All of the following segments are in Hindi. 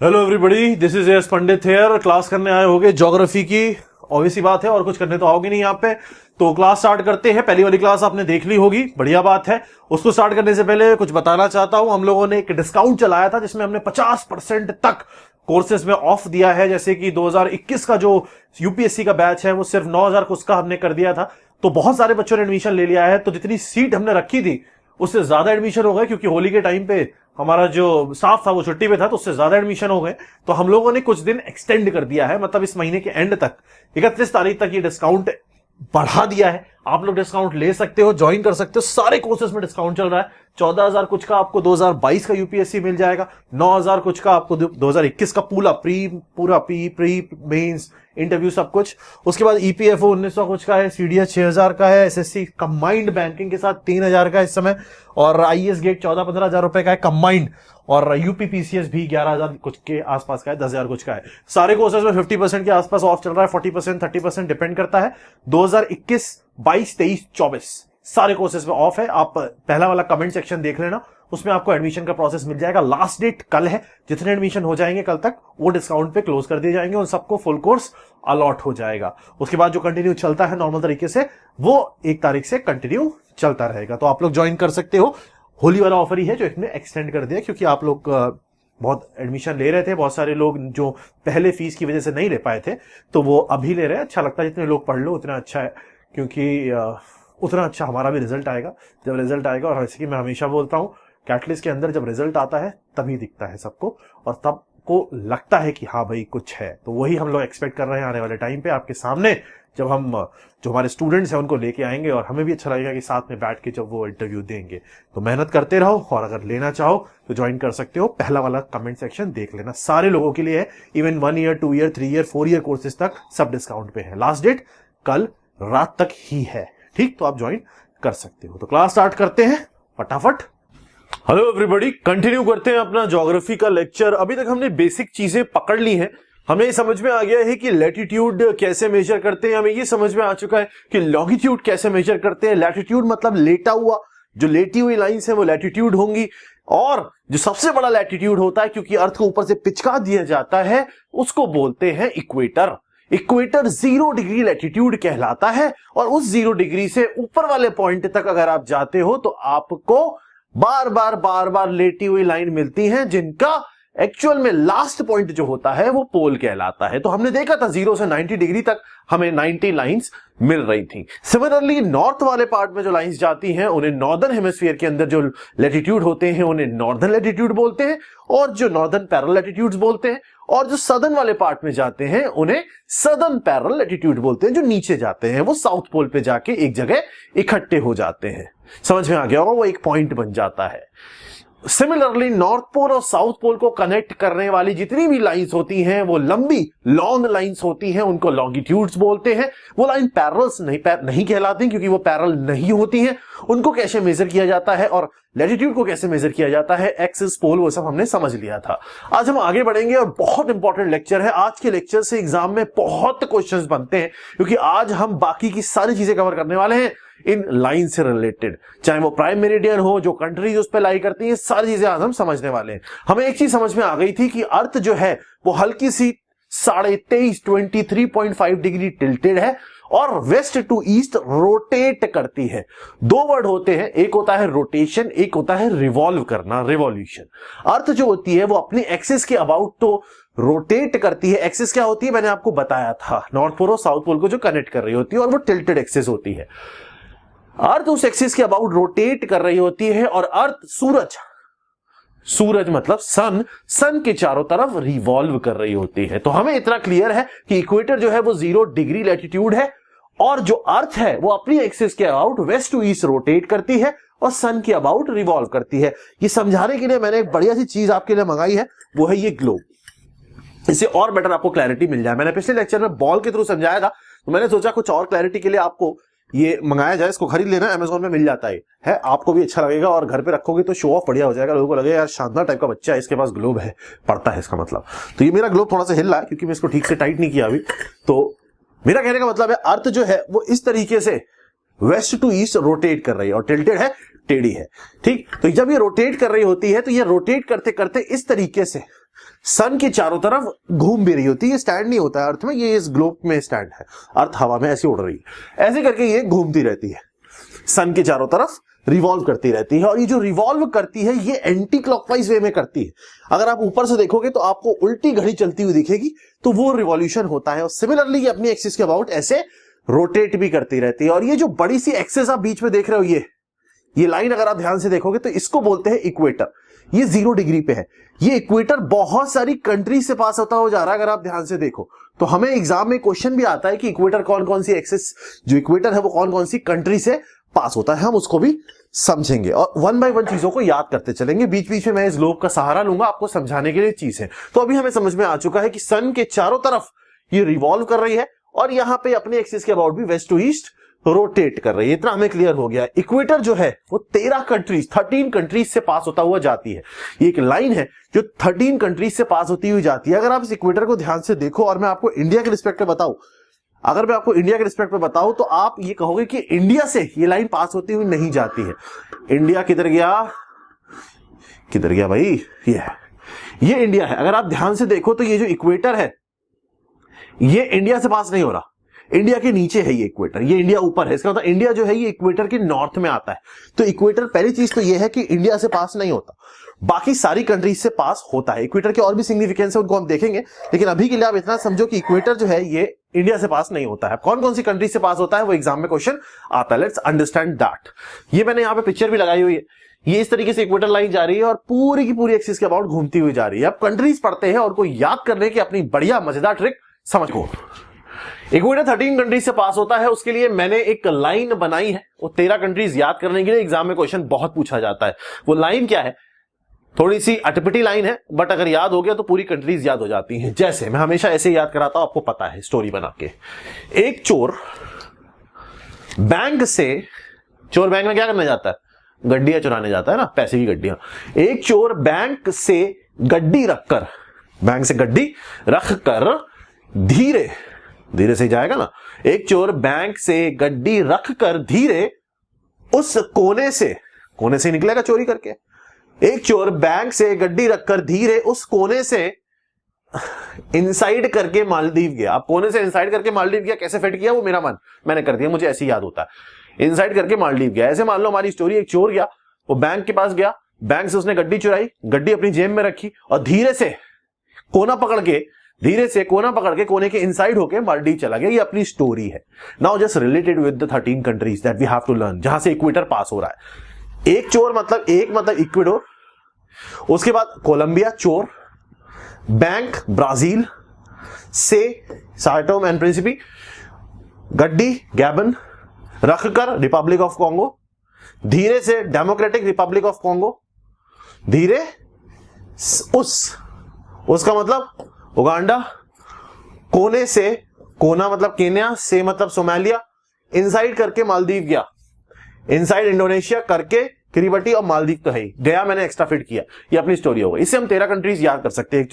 Hello everybody, this is S Pandit here. Class करने आए होगे ज्योग्राफी की, ऑब्वियसली बात है, और कुछ करने तो आओगे नहीं यहाँ पे। तो क्लास स्टार्ट करते हैं। पहली वाली क्लास आपने देख ली होगी, बढ़िया बात है। उसको स्टार्ट करने से पहले कुछ बताना चाहता हूं। हम लोगों ने एक डिस्काउंट चलाया था जिसमें हमने 50% तक कोर्सेज में ऑफ दिया है। जैसे कि 2021 का जो यूपीएससी का बैच है वो सिर्फ 9,000 कुछ का हमने कर दिया था, तो बहुत सारे बच्चों ने एडमिशन ले लिया है। तो जितनी सीट हमने रखी थी उससे ज्यादा एडमिशन हो गए, क्योंकि होली के टाइम पे हमारा जो स्टाफ था वो छुट्टी पे था, तो उससे ज्यादा एडमिशन हो गए। तो हम लोगों ने कुछ दिन एक्सटेंड कर दिया है, मतलब इस महीने के एंड तक 31 तारीख तक ये डिस्काउंट बढ़ा दिया है। आप लोग डिस्काउंट ले सकते हो, ज्वाइन कर सकते हो। सारे कोर्सेज में डिस्काउंट चल रहा है। 14,000 कुछ का आपको 2022 का यूपीएससी मिल जाएगा, 9,000 कुछ का आपको 2021 का पूरा प्री मेंस इंटरव्यू सब कुछ। उसके बाद ईपीएफओ 1900 कुछ का है, सीडीएस 6,000 का है, एसएससी कंबाइंड बैंकिंग के साथ 3,000 का इस समय, और आईएएस गेट 14-15,000 रुपए का है कंबाइंड, और यूपीपीसीएस भी 11,000 कुछ के आसपास का है, 10,000 कुछ का है। सारे कोर्सेज में 50% के आसपास ऑफ चल रहा है, 40% 30% डिपेंड करता है। 2021, 22, 23, 24 सारे कोर्सेज में ऑफ है। आप पहला वाला कमेंट सेक्शन देख लेना, उसमें आपको एडमिशन का प्रोसेस मिल जाएगा। लास्ट डेट कल है। जितने एडमिशन हो जाएंगे कल तक वो डिस्काउंट पे क्लोज कर दिए जाएंगे, उन सबको फुल कोर्स अलॉट हो जाएगा। उसके बाद जो कंटिन्यू चलता है नॉर्मल तरीके से, वो 1 तारीख से कंटिन्यू चलता रहेगा। तो आप लोग ज्वाइन कर सकते हो। होली वाला ऑफर ही है जो इसने एक्सटेंड कर दिया, क्योंकि आप लोग बहुत एडमिशन ले रहे थे। बहुत सारे लोग जो पहले फीस की वजह से नहीं ले पाए थे, तो वो अभी ले रहे हैं। अच्छा लगता है, जितने लोग पढ़ लो उतना अच्छा है, क्योंकि उतना अच्छा हमारा भी रिजल्ट आएगा जब रिजल्ट आएगा। और जैसे कि मैं हमेशा बोलता हूं, कैटलिस्ट के अंदर जब रिजल्ट आता है तभी दिखता है सबको, और तब को लगता है कि हाँ भाई कुछ है। तो वही हम लोग एक्सपेक्ट कर रहे हैं आने वाले टाइम पे आपके सामने, जब हम जो हमारे स्टूडेंट्स हैं उनको लेके आएंगे, और हमें भी अच्छा लगेगा कि साथ में बैठ के जब वो इंटरव्यू देंगे। तो मेहनत करते रहो, और अगर लेना चाहो तो ज्वाइन कर सकते हो। पहला वाला कमेंट सेक्शन देख लेना, सारे लोगों के लिए है। Even 1 year 2 year 3 year 4 year courses तक सब डिस्काउंट पे है। लास्ट डेट कल रात तक ही है, ठीक? तो आप ज्वाइन कर सकते हो। तो क्लास स्टार्ट करते हैं फटाफट। हेलो एवरीबॉडी, कंटिन्यू करते हैं अपना ज्योग्राफी का लेक्चर। अभी तक हमने बेसिक चीजें पकड़ ली हैं। हमें ये समझ में आ गया है कि लैटिट्यूड कैसे मेजर करते हैं। हमें ये समझ में आ चुका है कि लॉन्गिट्यूड कैसे मेजर करते हैं। लैटिट्यूड मतलब लेटा हुआ, जो लेटी हुई लाइंस है वो लैटिट्यूड होंगी। और जो सबसे बड़ा लैटिट्यूड होता है, क्योंकि अर्थ को ऊपर से पिचका दिया जाता है, उसको बोलते हैं इक्वेटर। इक्वेटर 0 डिग्री लैटिट्यूड कहलाता है। और उस 0 डिग्री से ऊपर वाले पॉइंट तक अगर आप जाते हो तो आपको बार बार लेटी हुई लाइन मिलती है, जिनका एक्चुअल में लास्ट पॉइंट जो होता है वो पोल कहलाता है। तो हमने देखा था 0 से 90 डिग्री तक हमें 90 लाइंस मिल रही थी। सिमिलरली नॉर्थ वाले पार्ट में जो लाइंस जाती हैं उन्हें नॉर्दर्न हेमिस्फीयर के अंदर जो लैटिट्यूड होते हैं उन्हें नॉर्दर्न लैटिट्यूड बोलते हैं, और जो नॉर्दर्न पैरेलल लैटिट्यूड्स बोलते हैं। और जो सदर्न वाले पार्ट में जाते हैं उन्हें सदर्न पैरेलल लैटिट्यूड बोलते हैं। जो नीचे जाते हैं वो साउथ पोल पे जाके एक जगह इकट्ठे हो जाते हैं। समझ में आ गया होगा, वो एक पॉइंट बन जाता है। सिमिलरली नॉर्थ पोल और साउथ पोल को कनेक्ट करने वाली जितनी भी लाइंस होती हैं वो लंबी लॉन्ग लाइंस होती हैं, उनको लॉन्गिट्यूड्स बोलते हैं। वो लाइन पैरेलल्स नहीं कहलाती, क्योंकि वो पैरेलल नहीं होती हैं। उनको कैसे मेजर किया जाता है और लैटिट्यूड को कैसे मेजर किया जाता है, एक्सिस पोल, वो सब हमने समझ लिया था। आज हम आगे बढ़ेंगे, और बहुत इंपॉर्टेंट लेक्चर है। आज के लेक्चर से एग्जाम में बहुत क्वेश्चंस बनते हैं, क्योंकि आज हम बाकी की सारी चीजें कवर करने वाले हैं इन लाइन से रिलेटेड। चाहे वो प्राइम मेरिडियन हो, जो कंट्रीज उस पर लाई करती हैं, सारी चीजें आज हम समझने वाले हैं। हमें एक चीज समझ में आ गई थी कि अर्थ जो है वो हल्की सी 23.5 डिग्री टिल्टेड है, और वेस्ट टू ईस्ट रोटेट करती है। 2 वर्ड होते हैं, एक होता है रोटेशन, एक होता है रिवॉल्व करना, रिवॉल्यूशन। अर्थ जो होती है वो अपनी एक्सिस के अबाउट तो रोटेट करती है। एक्सिस क्या होती है मैंने आपको बताया था, नॉर्थ पोल और साउथ पोल को जो कनेक्ट कर रही होती है, और वो टिल्टेड एक्सिस होती है। अर्थ उस एक्सिस के अबाउट रोटेट कर रही होती है, और अर्थ सूरज मतलब सन के चारों तरफ रिवॉल्व कर रही होती है। तो हमें इतना क्लियर है कि इक्वेटर जो है वो 0 डिग्री लैटिट्यूड है, और जो अर्थ है वो अपनी एक्सिस के about west to east rotate करती है, और सन के अबाउट रिवॉल्व करती है। ये समझाने के लिए मैंने एक बढ़िया सी चीज आपके लिए मंगाई है, वो है ये ग्लोब। इससे और बेटर आपको क्लैरिटी मिल जाए। मैंने पिछले लेक्चर में बॉल के थ्रू समझाया था, तो मैंने सोचा कुछ और क्लैरिटी के लिए आपको ये मंगाया जाए। इसको खरीद लेना, अमेज़न में मिल जाता है आपको भी अच्छा लगेगा, और घर पे रखोगे तो शो ऑफ बढ़िया हो जाएगा। लोगों को लगेगा यार शानदार टाइप का बच्चा है, इसके पास ग्लोब है, पढ़ता है इसका मतलब। तो ये मेरा ग्लोब थोड़ा सा हिल रहा है, क्योंकि मैं इसको ठीक से टाइट नहीं किया अभी। तो मेरा कहने का मतलब है अर्थ जो है वो इस तरीके से वेस्ट टू ईस्ट रोटेट कर रही है, और टिल्टेड है, टेढ़ी है, ठीक। तो जब ये रोटेट कर रही होती है तो ये रोटेट करते करते इस तरीके से सन के चारों तरफ घूम भी रही होती है। ये स्टैंड नहीं होता है अर्थ में, ये इस ग्लोब में स्टैंड है, अर्थ हवा में ऐसी उड़ रही है, ऐसे करके ये घूमती रहती है, सन के चारों तरफ रिवॉल्व करती रहती है। और ये जो रिवॉल्व करती है ये एंटी क्लॉकवाइज वे में करती है। अगर आप ऊपर से देखोगे तो आपको उल्टी घड़ी चलती हुई दिखेगी, तो वो रिवॉल्यूशन होता है। और सिमिलरली ये अपनी एक्सिस के अबाउट ऐसे रोटेट भी करती रहती है। और ये जो बड़ी सी एक्सिस आप बीच में देख रहे हो, ये लाइन अगर आप ध्यान से देखोगे तो इसको बोलते हैं इक्वेटर। ये 0 डिग्री पे है। ये इक्वेटर बहुत सारी कंट्री से पास होता हो जा रहा है। अगर आप ध्यान से देखो तो हमें एग्जाम में क्वेश्चन भी आता है कि इक्वेटर कौन कौन सी एक्सिस, जो इक्वेटर है वो कौन कौन सी कंट्री से पास होता है, हम उसको भी समझेंगे और 1 बाय 1 चीजों को याद करते चलेंगे। बीच बीच में मैं इस ग्लोब का सहारा लूंगा आपको समझाने के लिए चीज है। तो अभी हमें समझ में आ चुका है कि सन के चारों तरफ ये रिवॉल्व कर रही है और यहां पे अपने एक्सिस के अबाउट भी वेस्ट टू ईस्ट रोटेट कर रही है। इतना हमें क्लियर हो गया। इक्वेटर जो है वो 13 कंट्रीज से पास होता हुआ जाती है। ये एक लाइन है जो 13 कंट्रीज से पास होती हुई जाती है। अगर आप इस इक्वेटर को ध्यान से देखो और मैं आपको इंडिया के रिस्पेक्ट में बताऊं, अगर मैं आपको इंडिया के रिस्पेक्ट में बताऊं तो आप ये कहोगे कि इंडिया से ये लाइन पास होती हुई नहीं जाती है। इंडिया किधर गया, किधर गया भाई, ये इंडिया है। अगर आप ध्यान से देखो तो ये जो इक्वेटर है ये इंडिया से पास नहीं हो रहा, इंडिया के नीचे है ये इक्वेटर, ये इंडिया ऊपर है। इसका मतलब इंडिया जो है ये इक्वेटर के नॉर्थ में आता है। तो इक्वेटर पहली चीज तो ये है कि इंडिया से पास नहीं होता, बाकी सारी कंट्रीज से पास होता है। इक्वेटर के और भी सिग्निफिकेंस है, उनको हम देखेंगे, लेकिन अभी के लिए आप इतना समझो कि इक्वेटर जो है ये इंडिया से पास नहीं होता है। कौन कौन सी कंट्री से पास होता है वो एग्जाम में क्वेश्चन आता है। Let's understand that. ये मैंने यहाँ पे पिक्चर भी लगाई हुई है। ये इस तरीके से इक्वेटर लाइन जा रही है और पूरी की पूरी एक्सिस के अबाउट घूमती हुई जा रही है। अब कंट्रीज पढ़ते हैं और को याद करने की अपनी बढ़िया मजेदार ट्रिक समझो। इक्वेटर 13 कंट्रीज से पास होता है, उसके लिए मैंने एक लाइन बनाई है। वो 13 कंट्रीज याद करने के लिए एग्जाम में क्वेश्चन बहुत पूछा जाता है। वो लाइन क्या है, थोड़ी सी अटपटी लाइन है, बट अगर याद हो गया तो पूरी कंट्रीज याद हो जाती हैं। जैसे मैं हमेशा ऐसे याद कराता हूं, आपको पता है स्टोरी बना के। एक चोर बैंक से, चोर बैंक में क्या करने जाता है, गड्डियां चुराने जाता है ना, पैसे की गड्डियां। एक चोर बैंक से गड्डी रखकर, बैंक से गड्डी रखकर धीरे धीरे से जाएगा ना, एक चोर बैंक से गड्डी रखकर धीरे उस कोने से निकलेगा चोरी करके। एक चोर बैंक से गड्डी रखकर धीरे उस कोने से इनसाइड करके मालदीव गया। अब कोने से इनसाइड करके मालदीव गया, कैसे फिट किया वो मेरा मन, मैंने कर दिया, मुझे ऐसे ही याद होता है। इनसाइड करके मालदीव गया। ऐसे मान लो हमारी स्टोरी, एक चोर गया, वो बैंक के पास गया, बैंक से उसने गड्डी चुराई, गड्डी अपनी जेब में रखी और धीरे से कोना पकड़ के कोने के इनसाइड होके मालदीव चला गया। ये अपनी स्टोरी है। Now just related with the 13 countries that we have to learn, जहां से इक्वेटर पास हो रहा है। एक चोर मतलब इक्वेडोर, उसके बाद कोलंबिया चोर, बैंक ब्राजील से सार्टोम एंड प्रिंसिपी, गड्डी गैबन रखकर रिपब्लिक ऑफ कॉन्गो, धीरे से डेमोक्रेटिक रिपब्लिक ऑफ कॉन्गो, धीरे उसका मतलब उगांडा, कोने से, कोना मतलब केन्या, से मतलब सोमालिया, इनसाइड करके मालदीव गया, इनसाइड इंडोनेशिया करके किरिबटी और मालदीव तो है ही, गया मैंने एक्स्ट्रा फिट किया। ये अपनी स्टोरी हो गई। इससे हम 13 कंट्रीज याद कर सकते हैं। एक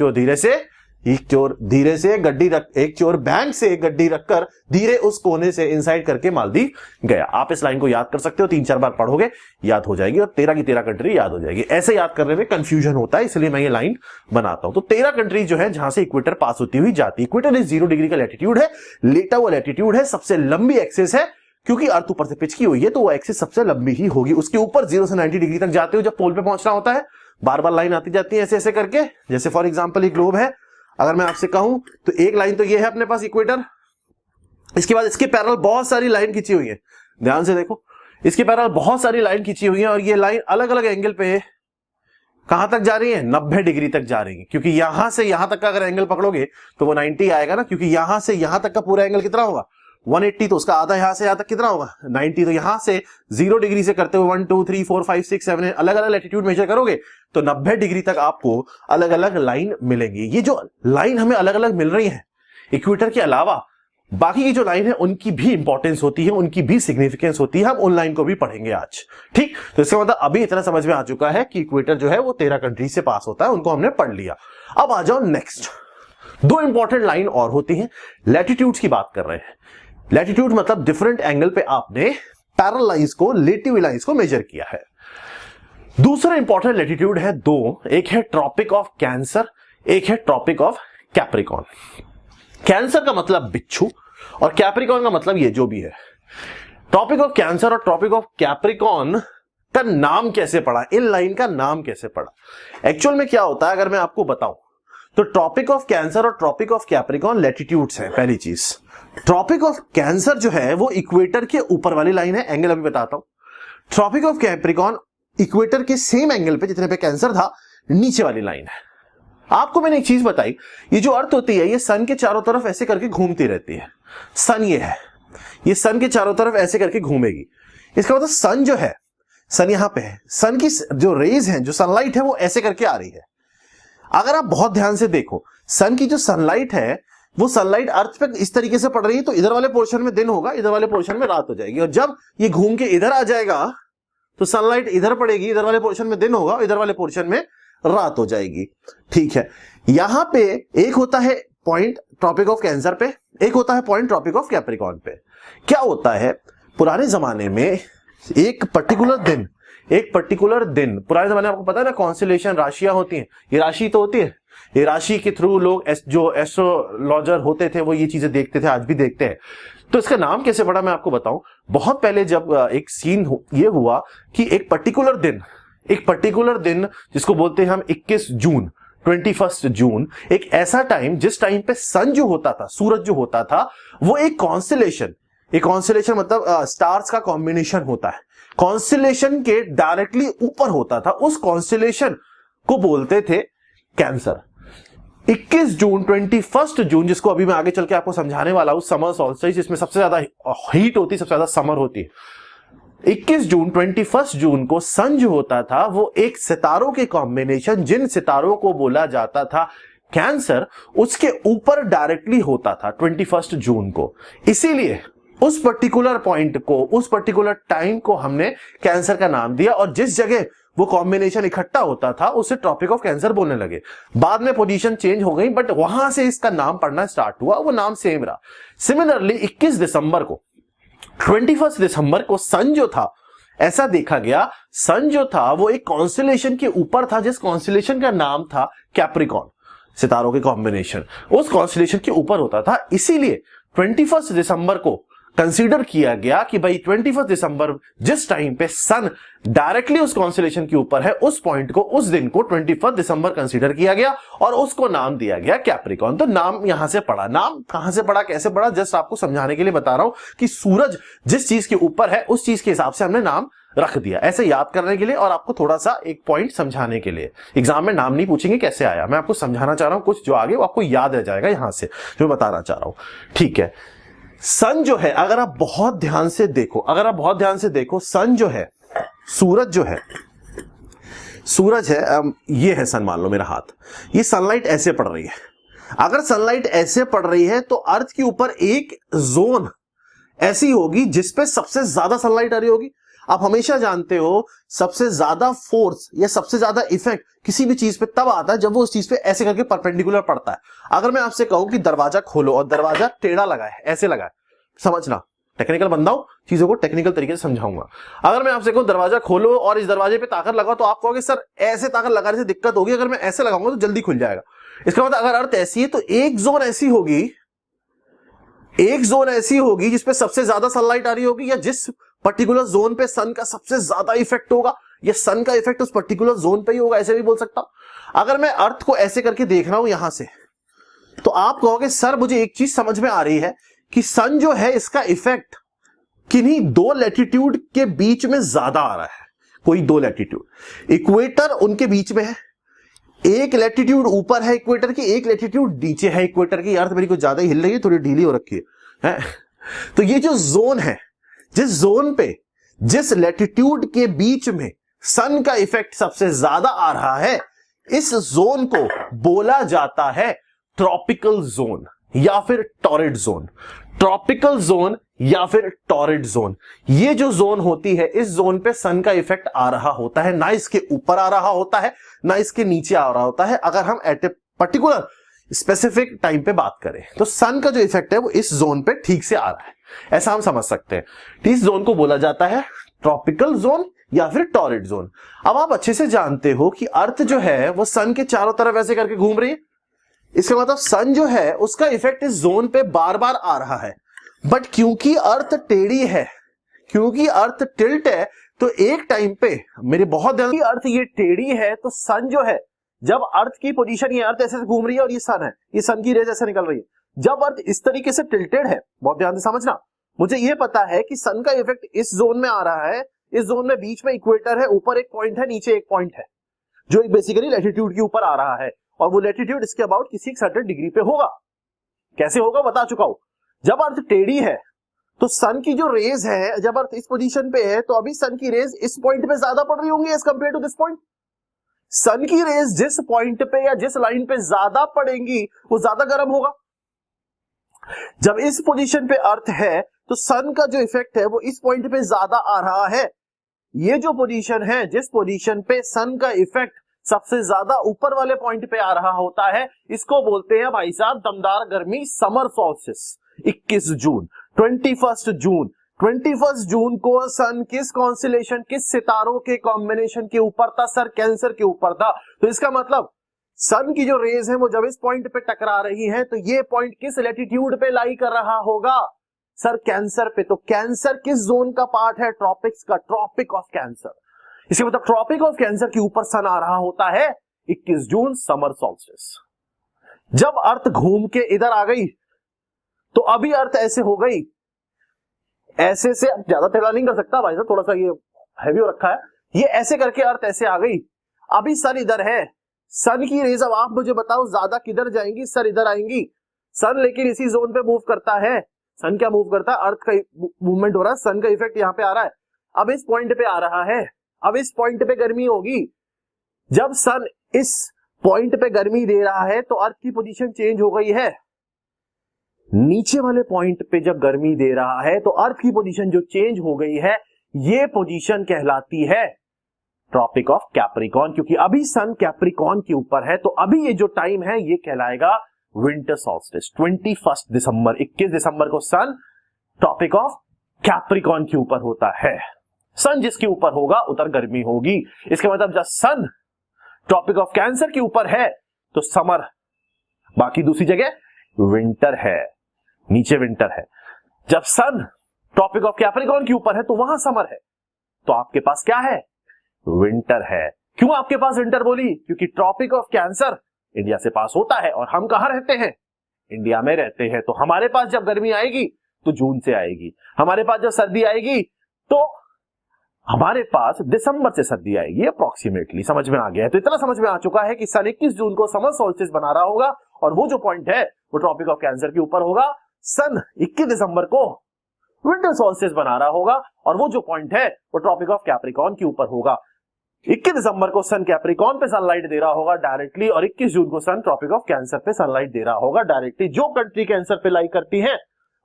चोर धीरे से गड्डी रख, एक चोर बैंक से गड्डी रखकर धीरे उस कोने से इनसाइड करके मालदीव गया। आप इस लाइन को याद कर सकते हो, 3-4 बार पढ़ोगे याद हो जाएगी और 13 की 13 कंट्री याद हो जाएगी। ऐसे याद करने में कंफ्यूजन होता है, इसलिए मैं ये लाइन बनाता हूं। तो 13 कंट्रीज जो है जहां से इक्वेटर पास होती हुई जाती है। इक्वेटर इस 0 डिग्री का लैटिट्यूड है, लेटा हुआ लैटिट्यूड है, सबसे लंबी एक्सिस है, क्योंकि अर्थ ऊपर से पिचकी हुई है तो वो एक्सिस सबसे लंबी ही होगी। उसके ऊपर 0 से 90 डिग्री तक जाते हो, जब पोल पे पहुंचना होता है बार बार लाइन आती जाती है ऐसे ऐसे करके। जैसे फॉर एग्जांपल एक ग्लोब है, अगर मैं आपसे कहूं तो एक लाइन तो ये है अपने पास इक्वेटर, इसके बाद इसके पैरेलल बहुत सारी लाइन खींची हुई है। ध्यान से देखो, इसके पैरेलल बहुत सारी लाइन खींची हुई है और ये लाइन अलग अलग एंगल पे कहां तक जा रही है, 90 डिग्री तक जा रही है। क्योंकि यहां से यहां तक का अगर एंगल पकड़ोगे तो वो 90 आएगा ना, क्योंकि यहां से यहां तक का पूरा एंगल कितना होगा 180, तो उसका आधा यहां से यहां तक कितना होगा 90। तो यहां से 0 डिग्री से करते हुए 1 2 3 4 5 6 7 अलग अलग लैटिट्यूड मेजर करोगे तो 90 डिग्री तक आपको अलग अलग लाइन मिलेंगी। ये जो लाइन हमें अलग अलग मिल रही है इक्वेटर के अलावा बाकी की जो लाइन है उनकी भी इंपॉर्टेंस होती है, उनकी भी सिग्निफिकेंस होती है। हम उन लाइन को भी पढ़ेंगे आज, ठीक। तो इसका मतलब अभी इतना समझ में आ चुका है कि इक्वेटर जो है वो 13 कंट्री से पास होता है, उनको हमने पढ़ लिया। अब आ जाओ नेक्स्ट, 2 इंपॉर्टेंट लाइन और होती हैं। लैटिट्यूड्स की बात कर रहे हैं। लैटिट्यूड मतलब डिफरेंट एंगल पे आपने पैरेलल लाइंस को, रिलेटिव लाइंस को मेजर किया है। दूसरा इंपॉर्टेंट लैटिट्यूड है 2, एक है ट्रॉपिक ऑफ कैंसर, एक है ट्रॉपिक ऑफ कैप्रिकॉर्न। कैंसर का मतलब बिच्छू और कैप्रिकॉर्न का मतलब ये जो भी है। ट्रॉपिक ऑफ कैंसर और ट्रॉपिक ऑफ कैप्रिकॉर्न का नाम कैसे पड़ा, इन लाइन का नाम कैसे पड़ा? एक्चुअल में क्या होता है अगर मैं आपको बताऊं तो ट्रॉपिक ऑफ कैंसर और ट्रॉपिक ऑफ कैप्रिकॉर्न लैटिट्यूड्स हैं। पहली चीज, ट्रॉपिक ऑफ कैंसर जो है वो इक्वेटर के ऊपर वाली लाइन है, एंगल अभी बताता हूं। ट्रॉपिक ऑफ कैप्रिकॉर्न इक्वेटर के सेम एंगल पे जितने पे कैंसर था नीचे वाली लाइन है। आपको मैंने एक चीज बताई, ये जो अर्थ होती है ये सन के चारों तरफ ऐसे करके घूमती रहती है। सन ये है, ये सन के चारों तरफ ऐसे करके घूमेगी। इसका मतलब सन जो है, सन यहां पे है, सन की जो रेज है, जो सनलाइट है वो ऐसे करके आ रही है। अगर आप बहुत ध्यान से देखो, सन की जो सनलाइट है वो सनलाइट अर्थ पे इस तरीके से पड़ रही है, तो इधर वाले पोर्शन में दिन होगा, इधर वाले पोर्शन में रात हो जाएगी। और जब ये घूम के इधर आ जाएगा तो सनलाइट इधर पड़ेगी, इधर वाले पोर्शन में दिन होगा, इधर वाले पोर्शन में रात हो जाएगी। ठीक है, यहां पे एक होता है पॉइंट ट्रॉपिक ऑफ कैंसर पे, एक होता है पॉइंट ट्रॉपिक ऑफ कैप्रिकॉर्न पे। क्या होता है, पुराने जमाने में एक पर्टिकुलर दिन पुराने जमाने में आपको पता है ना, कॉन्स्टेलेशन राशियां होती हैं, ये राशि तो होती है, ये राशि के थ्रू लोग जो एस्ट्रोलॉजर होते थे वो ये चीजें देखते थे, आज भी देखते हैं। तो इसका नाम कैसे पड़ा मैं आपको बताऊं। बहुत पहले जब एक सीन ये हुआ कि एक पर्टिकुलर दिन जिसको बोलते हैं हम 21 जून, 21 जून, एक ऐसा टाइम जिस टाइम पे सन जो होता था, सूरज जो होता था, वो एक कॉन्स्टेलेशन मतलब स्टार्स का कॉम्बिनेशन होता है, कॉन्स्टेलेशन के डायरेक्टली ऊपर होता था। उस कॉन्स्टेलेशन को बोलते थे कैंसर। 21 जून, 21 जून, जिसको अभी मैं आगे चल के आपको समझाने वाला हूं, समर सॉल्स्टिस, जिसमें सबसे ज्यादा हीट होती है, सबसे ज्यादा समर होती है। 21 जून, 21 जून को सन जो होता था वो एक सितारों के कॉम्बिनेशन, जिन सितारों को बोला जाता था कैंसर, उसके ऊपर डायरेक्टली होता था 21 जून को। इसीलिए उस पर्टिकुलर पॉइंट को, उस पर्टिकुलर टाइम को हमने कैंसर का नाम दिया, और जिस जगह वो कॉम्बिनेशन इकट्ठा होता था उसे ट्रॉपिक ऑफ कैंसर बोलने लगे। बाद में पोजीशन चेंज हो गई, बट वहां से इसका नाम पड़ना स्टार्ट हुआ, वो नाम सेम रहा। सिमिलरली 21 दिसंबर को सन जो था, ऐसा देखा गया, सन जो था वो एक कॉन्स्टेलेशन के ऊपर था, जिस कॉन्स्टेलेशन का नाम था कैप्रिकॉर्न, सितारों के कॉम्बिनेशन उस कॉन्स्टेलेशन के ऊपर होता था। इसीलिए 21 दिसंबर को कंसीडर किया गया कि भाई 21 दिसंबर जिस टाइम पे सन डायरेक्टली उस कॉन्स्टेलेशन के ऊपर है, उस पॉइंट को, उस दिन को 21 दिसंबर कंसीडर किया गया और उसको नाम दिया गया कैप्रिकॉर्न। तो नाम यहां से पड़ा। नाम कहां से पड़ा, कैसे पड़ा, जस्ट आपको समझाने के लिए बता रहा हूं कि सूरज जिस चीज के ऊपर है उस चीज के हिसाब से हमने नाम रख दिया, ऐसे याद करने के लिए और आपको थोड़ा सा एक पॉइंट समझाने के लिए। एग्जाम में नाम नहीं पूछेंगे कैसे आया, मैं आपको समझाना चाह रहा हूं, कुछ जो आगे वो आपको याद रह जाएगा यहां से जो बताना चाह रहा हूं। ठीक है, सन जो है, अगर आप बहुत ध्यान से देखो, सन जो है, सूरज है, ये है सन, मान लो मेरा हाथ, ये सनलाइट ऐसे पड़ रही है। अगर सनलाइट ऐसे पड़ रही है तो अर्थ के ऊपर एक जोन ऐसी होगी जिसपे सबसे ज्यादा सनलाइट आ रही होगी। आप हमेशा जानते हो सबसे ज्यादा फोर्स या सबसे ज्यादा इफेक्ट किसी भी चीज पे तब आता है जब वो उस चीज पे ऐसे करके परपेंडिकुलर पड़ता है। अगर मैं आपसे कहूं कि दरवाजा खोलो और दरवाजा टेढ़ा लगा है, ऐसे लगा है, समझना, टेक्निकल बंदा हूं, चीजों को टेक्निकल तरीके से समझाऊंगा। अगर मैं आपसे कहूं दरवाजा खोलो और इस दरवाजे पे ताकत लगाओ, तो आप कहोगे सर ऐसे ताकत लगाने से दिक्कत होगी, अगर मैं ऐसे लगाऊंगा तो जल्दी खुल जाएगा। इसका मतलब अगर अर्थ ऐसी है तो एक जोन ऐसी होगी जिसपे सबसे ज्यादा सनलाइट आ रही होगी, या जिस पर्टिकुलर जोन पे सन का सबसे ज्यादा इफेक्ट होगा, या सन का इफेक्ट उस पर्टिकुलर जोन पे ही होगा, ऐसे भी बोल सकता हूं। अगर मैं अर्थ को ऐसे करके देख रहा हूं यहां से, तो आप कहोगे सर मुझे एक चीज समझ में आ रही है कि सन जो है इसका इफेक्ट किन्हीं दो लैटिट्यूड के बीच में ज्यादा आ रहा है। कोई दो लैटिट्यूड, इक्वेटर उनके बीच में है, एक लैटिट्यूड ऊपर है इक्वेटर की, एक लैटिट्यूड नीचे है इक्वेटर की। अर्थ मेरी कुछ ज्यादा ही हिल रही है, थोड़ी ढीली हो रखी है। तो ये जो जोन है, जिस जोन पे, जिस लैटिट्यूड के बीच में सन का इफेक्ट सबसे ज्यादा आ रहा है, इस जोन को बोला जाता है ट्रॉपिकल जोन या फिर टॉरिड जोन। ट्रॉपिकल जोन या फिर टॉरिड जोन, ये जो जोन होती है, इस जोन पे सन का इफेक्ट आ रहा होता है, ना इसके ऊपर आ रहा होता है ना इसके नीचे आ रहा होता है। अगर हम at a particular specific time पे बात करें तो सन का जो इफेक्ट है वो इस जोन पे ठीक से आ रहा है, ऐसा हम समझ सकते हैं। इस जोन को बोला जाता है ट्रॉपिकल जोन या फिर टॉरिड जोन। अब आप अच्छे से जानते हो कि अर्थ जो है वो सन के चारों तरफ ऐसे करके घूम रही है, इसका मतलब सन जो है उसका इफेक्ट इस जोन पे बार बार आ रहा है, बट क्योंकि अर्थ टेढ़ी है, क्योंकि अर्थ टिल्ट है, तो एक टाइम पे मेरे बहुत ध्यान, अर्थ ये टेढ़ी है तो सन जो है, जब अर्थ की पोजीशन, ये अर्थ ऐसे घूम रही है और ये सन है, ये सन की रेज ऐसे निकल रही है, जब अर्थ इस तरीके से टिल्टेड है, बहुत ध्यान से समझना, मुझे ये पता है कि सन का इफेक्ट इस जोन में आ रहा है, इस जोन में बीच में इक्वेटर है, ऊपर एक पॉइंट है, नीचे एक पॉइंट है, जो एक बेसिकली लैटिट्यूड के ऊपर आ रहा है, और वो लैटिट्यूड इसके अबाउट किसी एक सर्टेन डिग्री पे होगा। कैसे होगा बता चुका हूं। जब अर्थ टेढ़ी है तो सन की जो रेज है, जब अर्थ इस पोजीशन पे है तो अभी सन की रेज इस पॉइंट पे ज्यादा पड़ रही होंगी as compared to this point. Sun की रेज जिस पॉइंट पे या जिस लाइन पे ज्यादा पड़ेंगी वो ज्यादा गर्म होगा। जब इस पोजीशन पे अर्थ है तो सन का जो इफेक्ट है वो इस पॉइंट पे ज्यादा आ रहा है। ये जो पोजीशन है, जिस पोजीशन पे सन का इफेक्ट सबसे ज्यादा ऊपर वाले पॉइंट पे आ रहा होता है, इसको बोलते हैं भाई साहब दमदार गर्मी, समर सॉल्स्टिस। 21 जून, 21 जून, 21 जून को सन किस कॉन्स्टेलेशन, किस सितारों के कॉम्बिनेशन के ऊपर था? सर कैंसर के ऊपर था। तो इसका मतलब सन की जो रेज है वो जब इस पॉइंट पे टकरा रही है तो ये पॉइंट किस लैटिट्यूड पे लाई कर रहा होगा? सर कैंसर पे। तो कैंसर किस जोन का पार्ट है? ट्रॉपिक्स का, ट्रॉपिक ऑफ कैंसर। इसके मतलब ट्रॉपिक ऑफ कैंसर के ऊपर सन आ रहा होता है 21 जून, समर सॉल्स्टिस। जब अर्थ घूम के इधर आ गई तो अभी अर्थ ऐसे हो गई, ऐसे से, ज्यादा टेढ़ा नहीं कर सकता भाई साहब, थोड़ा सा ये हैवी हो रखा है, ये ऐसे करके अर्थ ऐसे आ गई। अभी सन इधर है, सन की रेज अब आप मुझे बताओ ज्यादा किधर जाएंगी? सर इधर आएंगी। सन लेकिन इसी जोन पे मूव करता है। सन क्या मूव करता है? अर्थ का मूवमेंट हो रहा है, सन का इफेक्ट यहां पे आ रहा है, अब इस पॉइंट पे आ रहा है, अब इस पॉइंट पे गर्मी होगी। जब सन इस पॉइंट पे गर्मी दे रहा है तो अर्थ की पोजीशन चेंज हो गई है। नीचे वाले पॉइंट पे जब गर्मी दे रहा है तो अर्थ की पोजीशन जो चेंज हो गई है, ये पोजीशन कहलाती है ट्रॉपिक ऑफ कैप्रिकॉर्न, क्योंकि अभी सन कैप्रिकॉर्न के ऊपर है। तो अभी ये जो टाइम है ये कहलाएगा विंटर सॉल्स्टिस। 21 दिसंबर, 21 दिसंबर को सन ट्रॉपिक ऑफ कैप्रिकॉर्न के ऊपर होता है। सन जिसके ऊपर होगा उधर गर्मी होगी। इसके मतलब जब सन ट्रॉपिक ऑफ कैंसर के ऊपर है तो समर, बाकी दूसरी जगह विंटर है, नीचे विंटर है। जब सन ट्रॉपिक ऑफ कैप्रिकॉर्न के ऊपर है तो वहां समर है, तो आपके पास क्या है? विंटर है। क्यों आपके पास विंटर बोली? क्योंकि ट्रॉपिक ऑफ कैंसर इंडिया से पास होता है और हम कहां रहते हैं? इंडिया में रहते हैं। तो हमारे पास जब गर्मी आएगी तो जून से आएगी, हमारे पास जब सर्दी आएगी तो हमारे पास दिसंबर से सर्दी आएगी। अप्रोक्सीमेटली समझ में आ गया है। तो इतना समझ में आ चुका है कि सन 21 जून को समर सोल्स्टिस बना रहा होगा और वो जो पॉइंट है वो ट्रॉपिक ऑफ कैंसर के ऊपर होगा। सन 21 दिसंबर को विंटर सोल्स्टिस बना रहा होगा और वो जो पॉइंट है वो ट्रॉपिक ऑफ कैप्रिकॉर्न के ऊपर होगा। 21 दिसंबर को सन कैप्रिकॉर्न पे सनलाइट दे रहा होगा डायरेक्टली, और 21 जून को सन ट्रॉपिक ऑफ कैंसर पे सनलाइट दे रहा होगा डायरेक्टली। जो कंट्री कैंसर पे लाई करती है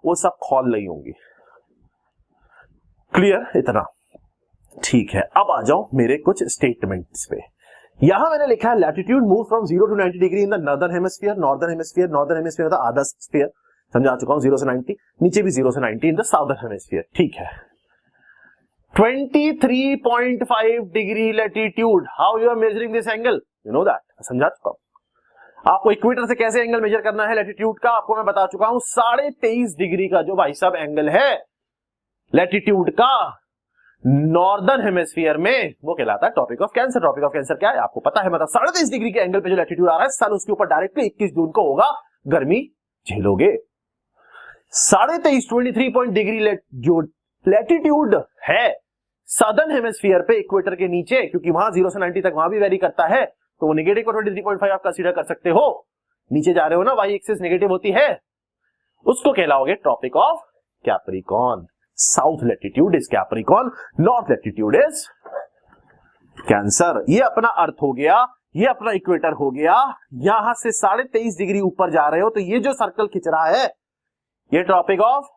वो सब खौल रही होंगी। क्लियर? इतना ठीक है। अब आ जाओ मेरे कुछ स्टेटमेंट्स पे। यहां मैंने लिखा है latitude move from 0 to 90 degree in the northern hemisphere. Northern hemisphere, northern hemisphere मतलब आधा स्फीयर, समझा चुका हूं। 0 से 90, नीचे भी 0 से 90 इन द साउदर्न हेमिस्फीयर। ठीक है। 23.5 degree latitude. How you are measuring this angle? You know that, समझा चुका हूं। आपको इक्वेटर से कैसे एंगल मेजर करना है लैटिट्यूड का आपको मैं बता चुका हूं। 23.5 डिग्री का जो भाई साहब एंगल है लैटिट्यूड का नॉर्दर्न हेमिस्फीयर में, वो कहलाता है Tropic of Cancer. Tropic of Cancer क्या है आपको पता है, मतलब 23.5 डिग्री के एंगल पे जो लैटिट्यूड आ रहा है, सन उसके ऊपर डायरेक्टली 21 जून को होगा, गर्मी झेलोगे। 23.5 23 डिग्री जो लैटिट्यूड है सदर्न हेमिस्फीयर पे, इक्वेटर के नीचे, क्योंकि वहां 0 से 90 तक वहां भी वेरी करता है, तो वो नेगेटिव को 23.5 आप कंसीडर कर सकते हो। नीचे जा रहे हो ना, वाई एक्सिस नेगेटिव होती है, उसको कहलाओगे tropic of Capricorn. South latitude is Capricorn, north latitude is Cancer. ये अपना अर्थ हो गया, ये अपना इक्वेटर हो गया। यहां से 23.5 डिग्री ऊपर जा रहे हो तो ये जो सर्कल खिंच रहा है ये ट्रॉपिक ऑफ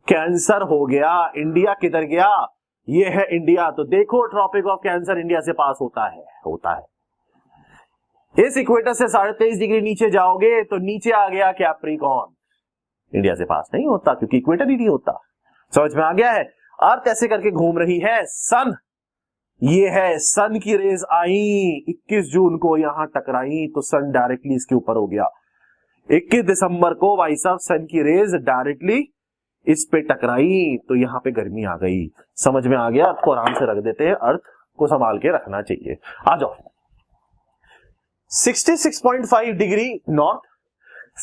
कैंसर हो गया। इंडिया किधर गया? ये है इंडिया। तो देखो ट्रॉपिक ऑफ कैंसर इंडिया से पास होता है। इस इक्वेटर से 23.5 डिग्री नीचे जाओगे तो नीचे आ गया कैप्रिकॉर्न, इंडिया से पास नहीं होता क्योंकि इक्वेटर ही नहीं होता। समझ में आ गया है? अर्थ ऐसे करके घूम रही है, सन ये है सन की रेज आई 21 जून को यहां टकराई तो सन डायरेक्टली इसके ऊपर हो गया। 21 दिसंबर को भाई साहब सन की रेज डायरेक्टली इस पे टकराई तो यहां पे गर्मी आ गई। समझ में आ गया? अर्थ को आराम से रख देते हैं, अर्थ को संभाल के रखना चाहिए। आ जाओ 66.5 degree north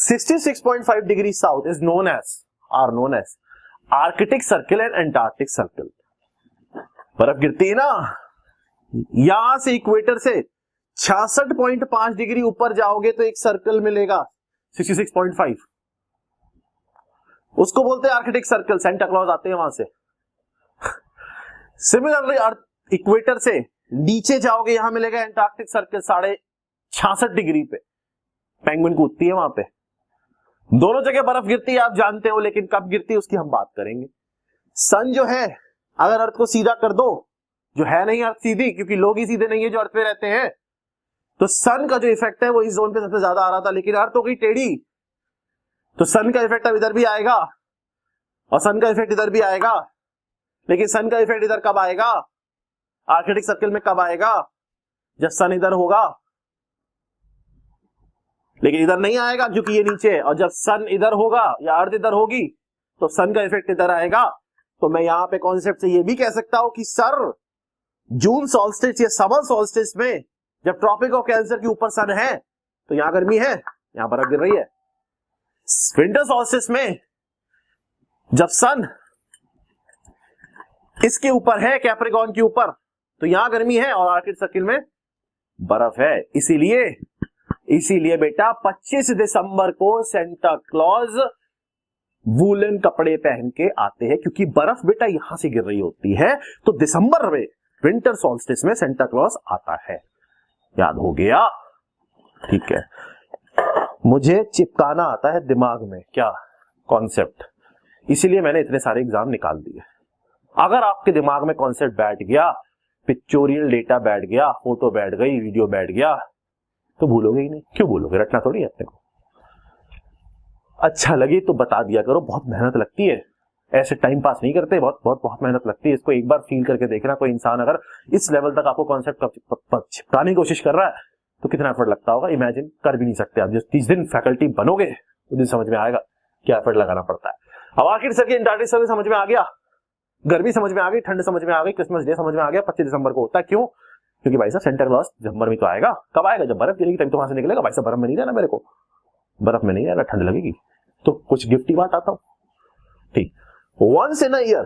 66.5 degree south is known as Arctic Circle and Antarctic Circle. बर्फ गिरती है ना, यहां से इक्वेटर से 66.5 डिग्री ऊपर जाओगे तो एक सर्कल मिलेगा 66.5, उसको बोलते हैं आर्कटिक सर्कल। सेंटा क्लॉज आते हैं वहां से। सिमिलरली अर्थ इक्वेटर से नीचे जाओगे यहां मिलेगा एंटार्क्टिक सर्कल 66.5 डिग्री पे। पेंगुइन कूदती है वहां पे। दोनों जगह बर्फ गिरती है आप जानते हो, लेकिन कब गिरती है उसकी हम बात करेंगे। सन जो है अगर अर्थ को सीधा कर दो, जो है नहीं अर्थ सीधी, क्योंकि लोग ही सीधे नहीं है जो अर्थ पे रहते हैं, तो सन का जो इफेक्ट है वो इस जोन पे सबसे ज्यादा आ रहा था, लेकिन अर्थ हो गई टेढ़ी तो सन का इफेक्ट अब इधर भी आएगा और सन का इफेक्ट इधर भी आएगा। लेकिन सन का इफेक्ट इधर कब आएगा? आर्कटिक सर्कल में कब आएगा? जब सन इधर होगा, लेकिन इधर नहीं आएगा क्योंकि ये नीचे है। और जब सन इधर होगा या अर्थ इधर होगी तो सन का इफेक्ट इधर आएगा। तो मैं यहां पे कॉन्सेप्ट से ये भी कह सकता हूं कि सर जून सॉल्स्टिस या समर सॉल्स्टिस में जब ट्रॉपिक ऑफ कैंसर के ऊपर सन है तो यहां गर्मी है, यहां बर्फ गिर रही है। विंटर सॉल्स्टिस में जब सन इसके ऊपर है, कैप्रिकॉर्न के ऊपर, तो यहां गर्मी है और आर्कटिक सर्किल में बर्फ है। इसीलिए बेटा 25 दिसंबर को सेंटा क्लॉज वूलन कपड़े पहन के आते हैं, क्योंकि बर्फ बेटा यहां से गिर रही होती है। तो दिसंबर में विंटर सॉल्स्टिस में सेंटा क्लॉज आता है। याद हो गया? ठीक है। मुझे चिपकाना आता है दिमाग में क्या कॉन्सेप्ट, इसीलिए मैंने इतने सारे एग्जाम निकाल दिए। अगर आपके दिमाग में कॉन्सेप्ट बैठ गया, पिक्चोरियल डेटा बैठ गया, फोटो बैठ गई, वीडियो बैठ गया, तो भूलोगे ही नहीं। क्यों भूलोगे? रटना थोड़ी है अपने को। अच्छा लगे तो बता दिया करो। बहुत मेहनत लगती है, ऐसे टाइम पास नहीं करते, बहुत मेहनत लगती है। इसको एक बार फील करके देखना। कोई इंसान अगर इस लेवल तक आपको कॉन्सेप्ट चिपकाने की कोशिश कर रहा है तो कितना एफर्ट लगता होगा, इमेजिन कर भी नहीं सकते आप। जिस 30 दिन फैकल्टी बनोगे उस दिन समझ में आएगा क्या एफर्ट लगाना पड़ता है। अब आखिर सर्किल एंटार्क्टिक सर्किल समझ में आ गया, गर्मी समझ में आ गई, ठंड समझ में आ गई, क्रिसमस डे समझ में आ गया। 25 दिसंबर को होता है। क्यों? क्योंकि भाई साहब सेंटा क्लॉज दिसंबर में तो आएगा। कब आएगा? जब बर्फ गिरेगी तभी तो वहां से निकलेगा। भाई साहब बर्फ में नहीं रहना, मेरे को बर्फ में नहीं रहना, ठंड लगेगी तो कुछ गिफ्ट ही बांट आता हूं। ठीक, वंस इन अ ईयर,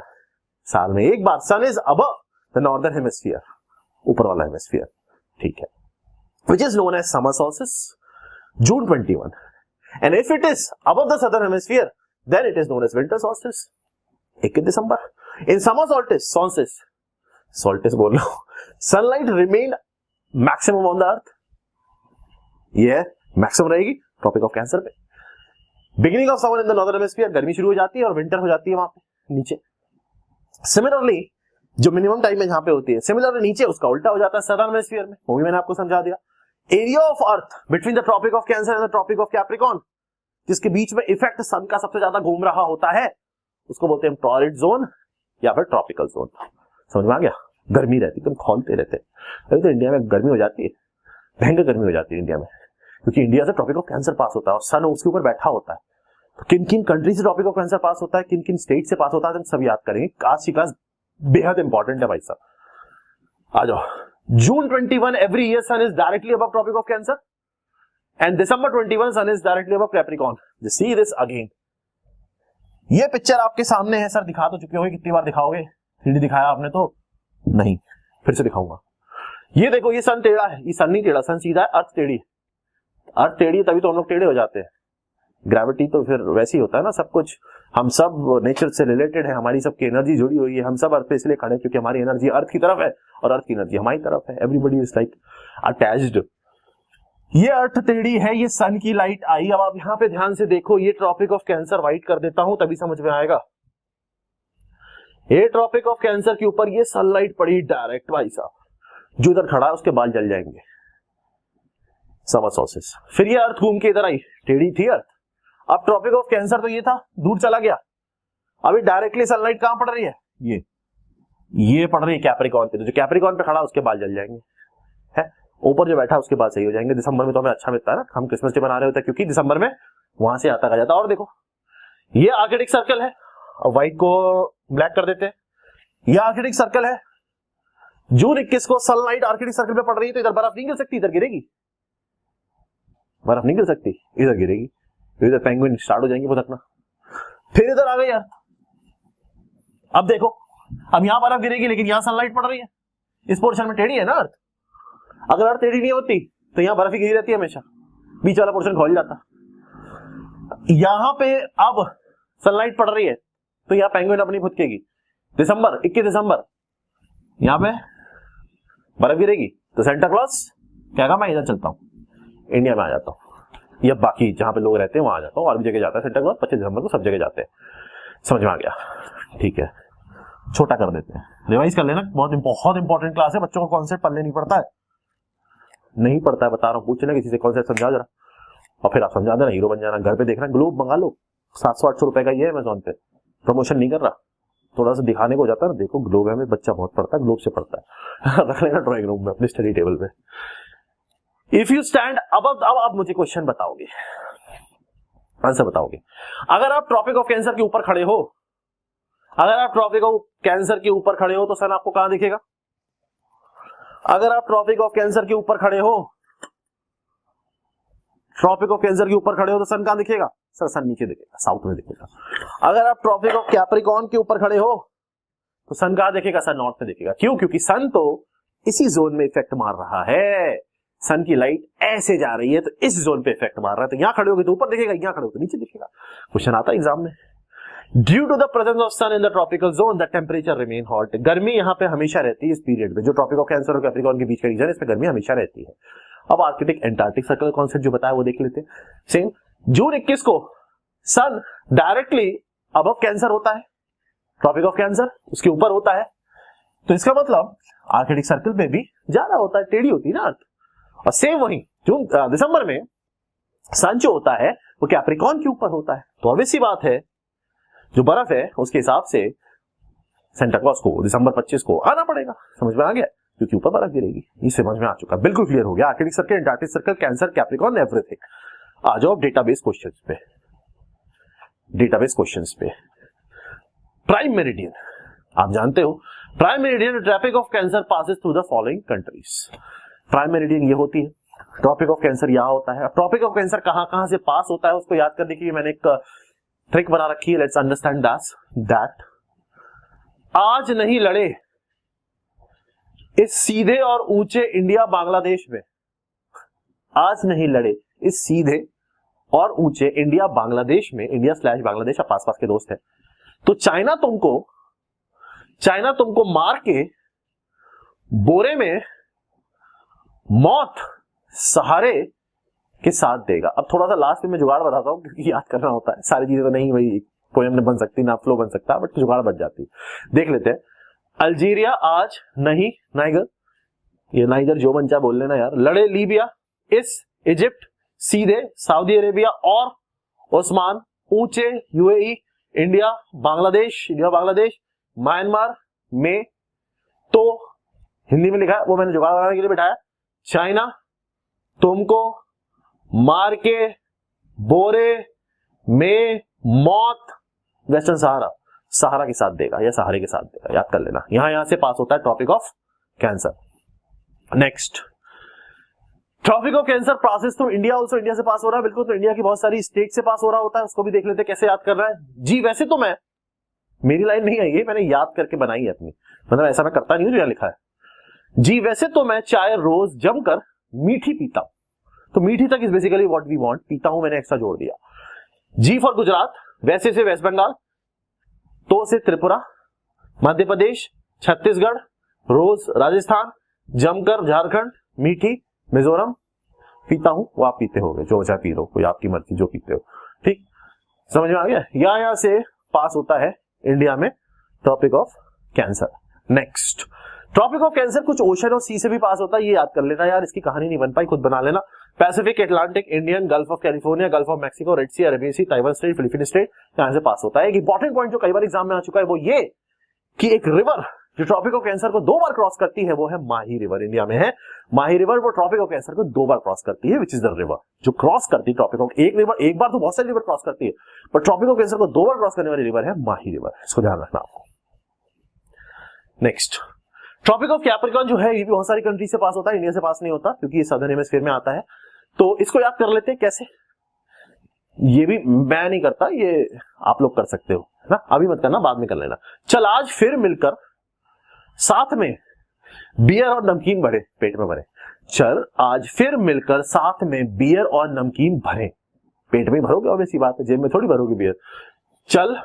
साल में एक बार, sun is above the northern hemisphere, ऊपर वाला हेमिस्फीयर। ठीक है, which is known as summer solstice, June 21. And if it is above the southern hemisphere, then it is known as winter solstice, 21 December. In summer solstice बोल रहा हूं, sunlight remained maximum on the earth. ये मैक्सिमम रहेगी ट्रॉपिक ऑफ कैंसर पे। Beginning of summer in the northern hemisphere, गर्मी शुरू हो जाती है और विंटर हो जाती है वहां पे नीचे। सिमिलरली जो मिनिमम टाइम में जहां पे होती है, सिमिलरली नीचे उसका उल्टा हो जाता है सदर्न हेमिस्फीयर में। वो भी मैंने आपको समझा दिया। Area of Earth between the Tropic of Cancer and the Tropic of Capricorn, जिसके बीच में इफेक्ट सन का सबसे ज्यादा घूम रहा होता है, उसको बोलते हैं टॉररिड जोन या फिर ट्रॉपिकल जोन। समझ में आ गया? गर्मी रहती है, तुम खोलते रहते। अभी तो इंडिया में गर्मी हो जाती है, भयंकर गर्मी हो जाती है इंडिया में, क्योंकि इंडिया से ट्रॉपिक ऑफ कैंसर पास होता है और सन उसके ऊपर बैठा होता है। तो किन किन कंट्री से ट्रॉपिक ऑफ कैंसर पास होता है, किन किन स्टेट से पास होता है, हम सब याद करेंगे। आज की क्लास बेहद इंपॉर्टेंट है भाई साहब। आ जाओ। June 21 every year sun is directly above tropic of cancer and December 21 sun is directly above Capricorn. Just see this again. ये पिक्चर आपके सामने है सर, दिखा तो चुके होंगे, कितनी बार दिखाओगे? 3D दिखाया आपने तो नहीं, फिर से दिखाऊंगा। ये देखो, ये सन टेढ़ा है, ये सन नहीं टेढ़ा, सन सीधा है, अर्थ टेढ़ी। अर्थ टेढ़ी है तभी तो हम लोग टेढ़े हो जाते हैं। ग्रेविटी तो फिर वैसे ही होता है ना, सब कुछ, हम सब नेचर से रिलेटेड है, हमारी सबकी एनर्जी जुड़ी हुई है। हम सब अर्थ पे इसलिए खड़े क्योंकि हमारी एनर्जी अर्थ की तरफ है और अर्थ की एनर्जी हमारी तरफ है। Everybody is like attached. ये अर्थ टेढ़ी है, ये सन की लाइट आई। अब आप यहां पे ध्यान से देखो, ये ट्रॉपिक ऑफ कैंसर व्हाइट कर देता हूं तभी समझ में आएगा। ये ट्रॉपिक ऑफ कैंसर के ऊपर ये सनलाइट पड़ी डायरेक्ट, भाई साहब जो इधर खड़ा है उसके बाल जल जाएंगे। Summer solstice. फिर ये अर्थ घूम के इधर आई, टेढ़ी थी अर्थ। अब ट्रॉपिक ऑफ कैंसर तो ये था, दूर चला गया। अभी डायरेक्टली सनलाइट कहां पड़ रही है? ये ये पड़ रही है कैप्रिकॉर्न पे, तो जो कैप्रिकॉर्न पे खड़ा उसके बाल जल जाएंगे, है ऊपर जो बैठा उसके बाल सही हो जाएंगे। दिसंबर में तो हमें अच्छा मिलता है ना, हम क्रिसमस डे बना रहे होते हैं क्योंकि दिसंबर में वहां से आता जाता। और देखो ये आर्किटिक सर्कल है, और व्हाइट को ब्लैक कर देते हैं। ये आर्किटिक सर्कल है, जून 21 को सनलाइट आर्किटिक सर्कल पे पड़ रही है, तो इधर बर्फ नहीं गिर सकती, इधर गिरेगी बर्फ, नहीं गिर सकती, इधर गिरेगी, तो इधर पेंगुइन स्टार्ट हो जाएंगे भुतकना। फिर इधर आ गई यार, अब देखो अब यहां बर्फ गिरेगी लेकिन यहां सनलाइट पड़ रही है, इस पोर्शन में टेढ़ी है ना अर्थ। अगर अर्थ टेढ़ी नहीं होती तो यहां बर्फ ही गिरी रहती है हमेशा, बीच वाला पोर्शन खोल जाता। यहां पे अब सनलाइट पड़ रही है तो यहां पेंगुइन अपनी फुदकेगी। दिसंबर 21 दिसंबर यहां पे बर्फ गिरेगी तो सेंटा क्लॉज क्या कहा, मैं इधर चलता हूं, इंडिया में आ जाता हूं, या बाकी जहां पे लोग रहते हैं वहां आ जाता हूं, और भी जगह जाता है सेंटा क्लॉज 25 दिसंबर को सब जगह जाते हैं। समझ में आ गया, ठीक है, छोटा कर देते हैं, रिवाइज कर लेना, बहुत इंपॉर्टेंट क्लास है, बच्चों को कॉन्सेप्ट पढ़ने नहीं पड़ता है, नहीं पड़ता है बता रहा हूं, पूछ लेना किसी से कॉन्सेप्ट समझा जरा, और फिर आप समझा देना, हीरो बन जाना। घर पे देखना, ग्लोब मंगा लो, 700-800 रुपए का ये है अमेज़न पे, प्रमोशन नहीं कर रहा, थोड़ा सा दिखाने को हो जाता है ना, देखो ग्लोब है में बच्चा बहुत पढ़ता है, ग्लोब से पढ़ता है रख लेना ड्राइंग रूम में अपने स्टडी टेबल पे। इफ यू स्टैंड अब आप मुझे क्वेश्चन बताओगे, आंसर बताओगे। अगर आप ट्रॉपिक ऑफ कैंसर के ऊपर खड़े हो, अगर आप ट्रॉपिक ऑफ कैंसर के ऊपर खड़े हो तो सन आपको कहां दिखेगा? अगर आप ट्रॉपिक ऑफ कैंसर के ऊपर खड़े हो, ट्रॉपिक ऑफ कैंसर के ऊपर खड़े हो तो सन कहां दिखेगा? सर सन नीचे दिखेगा, साउथ में दिखेगा। अगर आप ट्रॉपिक ऑफ कैप्रिकॉर्न के ऊपर खड़े हो तो सन कहां दिखेगा? सन नॉर्थ में दिखेगा। क्यों? क्योंकि सन तो इसी जोन में इफेक्ट मार रहा है, सन की लाइट ऐसे जा रही है तो इस जोन पे इफेक्ट मार रहा है, तो यहां खड़े होगे तो ऊपर दिखेगा, यहां खड़े हो तो नीचे दिखेगा। क्वेश्चन आता है एग्जाम में। Due to the presence of sun in the tropical zone the temperature remain hot. गर्मी यहां पे हमेशा रहती है इस पीरियड में, जो ट्रॉपिक ऑफ कैंसर और कैप्रिकॉर्न के बीच का रीजन है, इसमें गर्मी हमेशा रहती है। अब आर्कटिक एंटार्क्टिक सर्कल कॉन्सेप्ट जो बताया वो देख लेते हैं। सेम जून 21 को सन डायरेक्टली अबव कैंसर होता है, ट्रॉपिक ऑफ कैंसर उसके ऊपर होता है, तो इसका मतलब आर्कटिक सर्कल में भी ज्यादा होता है, टेढ़ी होती है ना अर्थ। और सेम वही जून दिसंबर में सन जो होता है वो कैप्रिकॉर्न के ऊपर होता है, तो ऑब्वियस सी बात है जो बर्फ है उसके हिसाब से सेंटा क्लॉज को दिसंबर 25 को आना पड़ेगा। समझ में आ गया? क्योंकि ऊपर बर्फ गिरेगी, ये समझ में आ चुका, बिल्कुल क्लियर हो गया। Arctic circle, Antarctic circle, Cancer, Capricorn, everything. आ जाओ डेटाबेस क्वेश्चंस पे। डेटाबेस क्वेश्चंस पे प्राइम मेरिडियन, आप जानते हो prime meridian tropic of Cancer passes through the following countries. Prime meridian ये होती है, ट्रॉपिक ऑफ कैंसर यहां होता है। ट्रॉपिक ऑफ कैंसर कहां कहां से पास होता है उसको याद करने के लिए मैंने एक ट्रिक बना रखी है। लेट्स अंडरस्टैंड दैट आज नहीं लड़े इस सीधे और ऊंचे इंडिया बांग्लादेश में, आज नहीं लड़े इस सीधे और ऊंचे इंडिया बांग्लादेश में, इंडिया / बांग्लादेश आप पास पास के दोस्त हैं, तो चाइना तुमको मार के बोरे में मौत सहारे के साथ देगा। अब थोड़ा सा लास्ट में जुगाड़ बताता हूं क्योंकि याद करना होता है, सारी चीजें तो नहीं वही पोएम में बन सकती ना फ्लो बन सकता, बट जुगाड़ बच जाती। देख लेते हैं। अल्जीरिया आज नहीं, नाइगर, ये नाइगर जो बन चाहे बोल लेना यार, लड़े लीबिया इस इजिप्ट सीधे सऊदी अरेबिया और ओस्मान ऊंचे यूएई इंडिया बांग्लादेश म्यांमार में, तो हिंदी में लिखा है वो मैंने जुगाड़ बनाने के लिए बिठाया। चाइना तुमको मार के बोरे में मौत वेस्टर्न सहारा के साथ देगा या सहारे के साथ देगा, याद कर लेना। यहां से पास होता है Tropic of Cancer. Next, Tropic of Cancer passes through India also, India से पास हो रहा है बिल्कुल, तो इंडिया की बहुत सारी स्टेट से पास हो रहा होता है, उसको भी देख लेते हैं कैसे याद कर रहा है जी। वैसे तो मैं, मेरी लाइन नहीं आई है, मैंने याद करके बनाई है अपनी, मतलब ऐसा मैं करता नहीं हूं जो यहां लिखा है जी। वैसे तो मैं चाय रोज जमकर मीठी पीता हूं, तो मीठी तक is basically what we want, पीता हूं मैंने एक्स्ट्रा जोड़ दिया। जी फॉर गुजरात, वैसे से वेस्ट बंगाल, तो से त्रिपुरा, मध्य प्रदेश, छत्तीसगढ़, रोज राजस्थान, जमकर झारखंड, मीठी मिजोरम, पीता हूं वो आप पीते होगे, जो चाहे पी लो, कोई आपकी मर्जी जो पीते हो, ठीक समझ में आ गया। यहां से पास होता है इंडिया में Tropic of Cancer. Next, Tropic of Cancer कुछ ओशन और सी से भी पास होता है, ये याद कर लेना यार, इसकी कहानी नहीं बन पाई, खुद बना लेना। Pacific, Atlantic, Indian, Gulf of California, Gulf of Mexico, Red Sea, Arabian Sea, Taiwan Strait, Philippine Strait, यहां से पास होता है। एक इंपॉर्टेंट पॉइंट जो कई बार एग्जाम में आ चुका है वो ये कि एक रिवर जो ट्रॉपिक ऑफ कैंसर को 2 बार क्रॉस करती है वो है माही रिवर, इंडिया में है माही रिवर, वो ट्रॉपिक ऑफ कैंसर को 2 बार क्रॉस करती है, विच इज द रिवर जो क्रॉस करती है ट्रॉपिक ऑफ, एक बार तो बहुत सारी रिवर क्रॉस करती है, पर ट्रॉपिक ऑफ कैंसर को 2 बार क्रॉस करने वाली रिवर है माही रिवर, इसको ध्यान रखना आपको। नेक्स्ट, ट्रॉपिक ऑफ कैप्रिकॉर्न जो है ये भी बहुत सारी कंट्री से पास होता है, इंडिया से पास नहीं होता क्योंकि ये सदर्न हेमिस्फीयर में आता है, तो इसको याद कर लेते हैं कैसे, ये भी मैं नहीं करता, ये आप लोग कर सकते हो, है ना, अभी मत करना, बाद में कर लेना। चल आज फिर मिलकर साथ में बियर और नमकीन भरे, पेट में भरे, चल आज फिर मिलकर साथ में बियर और नमकीन भरे, पेट में भरोगे ऑब्वियसली बात है, जेब में थोड़ी भरोगे बियर। चल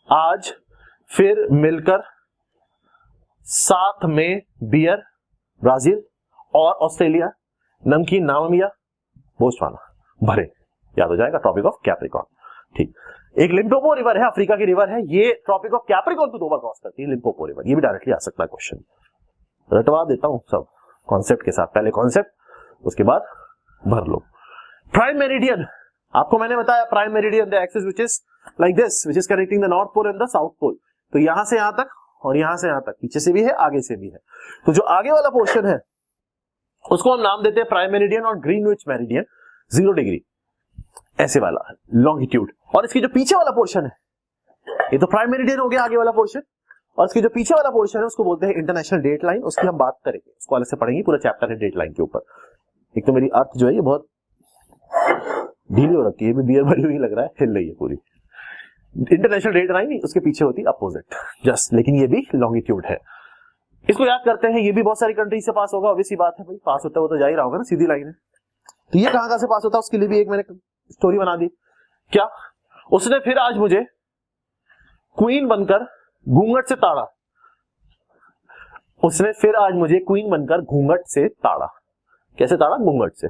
आज फिर मिलकर साथ में बियर, ब्राजील और ऑस्ट्रेलिया, नमकीन नामीबिया, बोत्सवाना भरे, याद हो जाएगा ट्रॉपिक ऑफ कैप्रिकॉर्न। ठीक, एक लिम्पोपो रिवर है, अफ्रीका की रिवर है, ये ट्रॉपिक ऑफ कैप्रिकॉर्न को 2 बार क्रॉस करती है, लिम्पोपो रिवर, ये भी डायरेक्टली आ सकता है क्वेश्चन, रटवा देता हूं सब कॉन्सेप्ट के साथ, पहले कॉन्सेप्ट उसके बाद भर लो। प्राइम मेरिडियन, आपको मैंने बताया prime meridian the axis which is like this, which is connecting the North Pole and the South Pole, तो यहां से यहां तक और यहां से यहां तक, पीछे से भी है आगे से भी है, तो जो आगे वाला पोर्शन है उसको हम नाम देते हैं प्राइम मेरिडियन और ग्रीनविच मेरिडियन, 0 डिग्री ऐसे वाला लॉन्गिट्यूड, और इसकी जो पीछे वाला पोर्शन है ये तो प्राइम मेरिडियन हो गया आगे वाला पोर्शन, और इसकी जो पीछे वाला पोर्शन है उसको बोलते हैं इंटरनेशनल डेट लाइन, उसकी हम बात करेंगे, उसको अलग से पढ़ेंगे, पूरा चैप्टर है डेट लाइन के ऊपर। एक तो मेरी अर्थ जो है ये बहुत ढीली हो रखी है, बियर भरी हुई लग रहा है, हिल रही है पूरी, इंटरनेशनल डेट लाइन उसके पीछे होती है अपोजिट जस्ट, लेकिन ये भी लॉन्गिट्यूड है, इसको याद करते हैं, ये भी बहुत सारी कंट्री से पास होगा, ऑब्वियसली बात है भाई, पास होता है वो तो जा ही रहा होगा ना, सीधी लाइन है, तो ये कहां से पास होता है उसके लिए भी एक मैंने स्टोरी बना दी। क्या, उसने फिर आज मुझे क्वीन बनकर घूंघट से ताड़ा, उसने फिर आज मुझे क्वीन बनकर घूंघट से ताड़ा, कैसे ताड़ा, घूंघट से,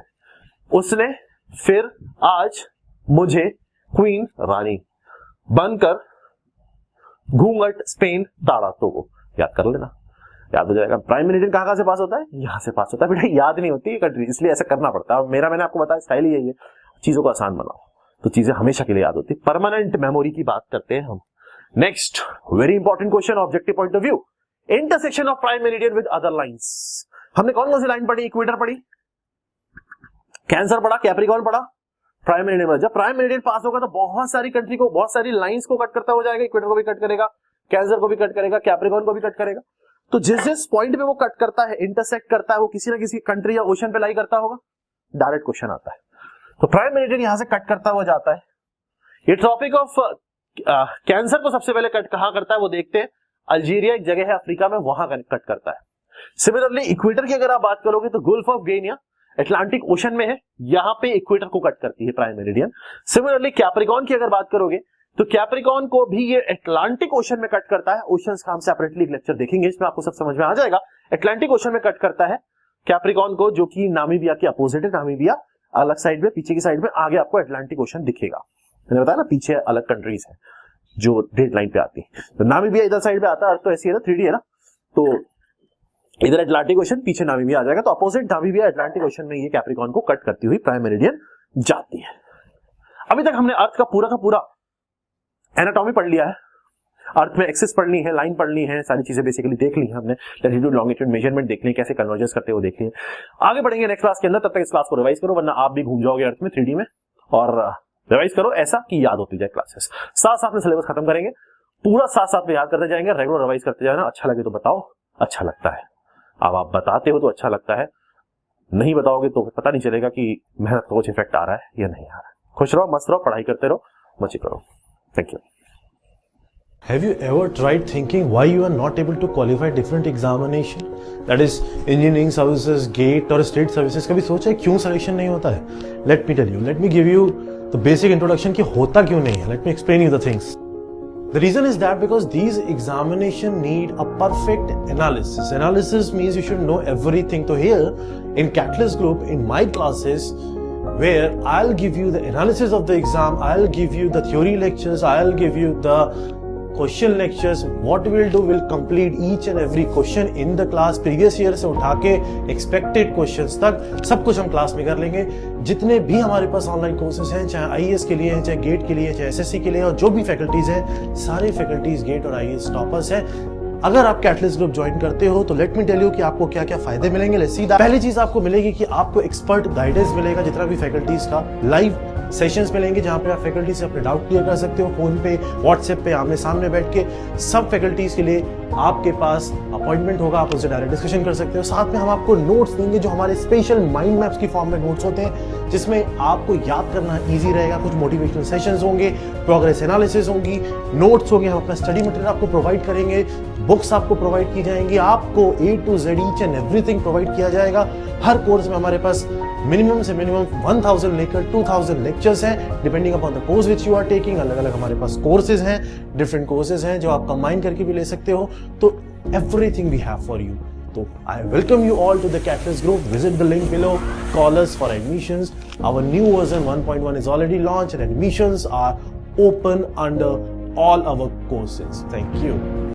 उसने फिर आज मुझे क्वीन रानी बनकर घूंघट स्पेन ताड़ा, तो याद कर लेना, याद हो जाएगा। प्राइम मेरिडियन कहां से पास होता है, यहां से पास होता है, बेटा याद नहीं होती कंट्री, इसलिए ऐसा करना पड़ता है, मैंने आपको बताया स्टाइल ही है, चीजों को आसान बनाओ तो चीजें हमेशा के लिए याद होती, परमानेंट मेमोरी की बात करते हैं हम। Next very important question, objective point of view, intersection of prime meridian with other lines, हमने कौन कौन सी लाइन पढ़ी, इक्वेटर पढ़ी, कैंसर पढ़ा, कैप्रिकॉर्न पढ़ा, प्राइम मेरिडियन पढ़ा। जब प्राइम मेरिडियन पास होगा तो बहुत सारी कंट्री को, बहुत सारी लाइंस को कट करता हो जाएगा, इक्वेटर को भी कट करेगा, कैंसर को भी कट करेगा, कैप्रिकॉर्न को भी कट करेगा, तो जिस जिस पॉइंट पे वो कट करता है, इंटरसेक्ट करता है, वो किसी ना किसी कंट्री या ओशन पे लाई करता होगा, डायरेक्ट क्वेश्चन आता है, तो प्राइम मेरिडियन यहां से कट करता हुआ जाता है। ये ट्रॉपिक ऑफ कैंसर को सबसे पहले कट कहां करता है वो देखते हैं, अल्जीरिया एक जगह है अफ्रीका में, वहां कट करता है। सिमिलरली इक्वेटर की अगर आप बात करोगे तो gulf of Guinea Atlantic ocean में है, यहां पे इक्वेटर को कट करती है प्राइम मेरिडियन। सिमिलरली कैप्रिकॉर्न की अगर बात करोगे तो कैप्रिकॉर्न को भी ये अटलांटिक ओशन में कट करता है, ओशंस का हम सेपरेटली एक लेक्चर देखेंगे, इसमें आपको सब समझ में आ जाएगा। अटलांटिक ओशन में कट करता है कैप्रिकॉर्न को, जो कि नामीबिया के अपोजिट है, नामीबिया अलग साइड में, पीछे की साइड में, आगे आपको अटलांटिक ओशन दिखेगा, मैंने बताया ना पीछे अलग कंट्रीज है जो डेट लाइन पे आती है, तो नामीबिया इधर साइड पे आता है, अर्थ तो ऐसी है ना 3D है ना, तो इधर अटलांटिक ओशन, पीछे नामीबिया आ जाएगा, तो अपोजिट नामीबिया अटलांटिक ओशन में ये कैप्रिकॉर्न को कट करती हुई प्राइम मेरिडियन जाती है। अभी तक हमने अर्थ का पूरा एनाटॉमी पढ़ लिया है, अर्थ में एक्सिस पढ़नी है, लाइन पढ़नी है, सारी चीजें बेसिकली देख ली है हमने, लैटिट्यूड लॉन्गिट्यूड मेजरमेंट देख ली, कैसे कन्वर्जेंस करते हैं वो देख लिए। आगे बढ़ेंगे नेक्स्ट क्लास के अंदर, तब तक इस क्लास को रिवाइज करो, वरना आप भी घूम जाओगे अर्थ में 3D में, और रिवाइज करो ऐसा कि याद होती जाए क्लासेस, साथ साथ में सिलेबस खत्म करेंगे, पूरा साथ साथ में याद करते जाएंगे, रेगुलर रिवाइज करते जाना। अच्छा लगे तो बताओ, अच्छा लगता है, अब आप बताते हो तो अच्छा लगता है, नहीं बताओगे तो पता नहीं चलेगा कि मेहनत का कुछ इफेक्ट आ रहा है या नहीं आ रहा है। खुश रहो, मस्त रहो, पढ़ाई करते रहो, मजे करो। Thank you. Have you ever tried thinking why you are not able to qualify different examination? That is engineering services, GATE और state services। कभी सोचा है क्यों selection नहीं होता है? Let me tell you. Let me give you the basic introduction कि होता क्यों नहीं है। Let me explain you the things. The reason is that because these examination need a perfect analysis. Analysis means you should know everything. So here in Catalyst Group, in my classes, where I'll give you the analysis of the exam, I'll give you the theory lectures, I'll give you the question lectures, what will do, will complete each and every question in the class, previous year से उठा के एक्सपेक्टेड क्वेश्चंस तक सब कुछ हम क्लास में कर लेंगे। जितने भी हमारे पास ऑनलाइन कोर्सेज हैं, चाहे आईएएस के लिए हैं, चाहे गेट के लिए, चाहे एसएससी के लिए, और जो भी फैकल्टीज हैं, सारे फैकल्टीज गेट और आईएएस टॉपर्स हैं। अगर आप कैटलिस्ट ग्रुप ज्वाइन करते हो तो लेट मी टेल यू कि आपको क्या क्या फायदे मिलेंगे। Let's see that. पहली चीज आपको मिलेगी कि आपको एक्सपर्ट गाइडेंस मिलेगा, जितना भी फैकल्टीज का लाइव सेशंस मिलेंगे जहां पे आप फैकल्टी से अपने डाउट क्लियर कर सकते हो, फोन पे, व्हाट्सएप पे, आमने सामने बैठ के। सब फैकल्टीज के लिए आपके पास अपॉइंटमेंट होगा, आप उनसे डायरेक्ट डिस्कशन कर सकते हो। साथ में हम आपको नोट्स देंगे जो हमारे स्पेशल माइंड मैप्स की फॉर्म में नोट्स होते हैं, जिसमें आपको याद करना ईजी रहेगा। कुछ मोटिवेशनल सेशंस होंगे, प्रोग्रेस एनालिसिस होंगी, नोट्स होंगे, हम अपना स्टडी मटेरियल आपको प्रोवाइड करेंगे, बुक्स आपको प्रोवाइड की जाएंगी, आपको A to Z each and everything provide किया जाएगा। हर कोर्स में हमारे पास मिनिमम से मिनिमम 1000 लेकर 2000 लेक्चर्स हैं, depending upon the course which you are taking. अलग अलग हमारे पास कोर्सेज हैं, डिफरेंट कोर्सेज हैं जो आप कंबाइन करके भी ले सकते हो। तो everything we have for you. So I welcome you all to the Catalyst Group. Visit the link below. Call us for admissions. Our new version 1.1 is already launched and admissions are open under all our courses. Thank you.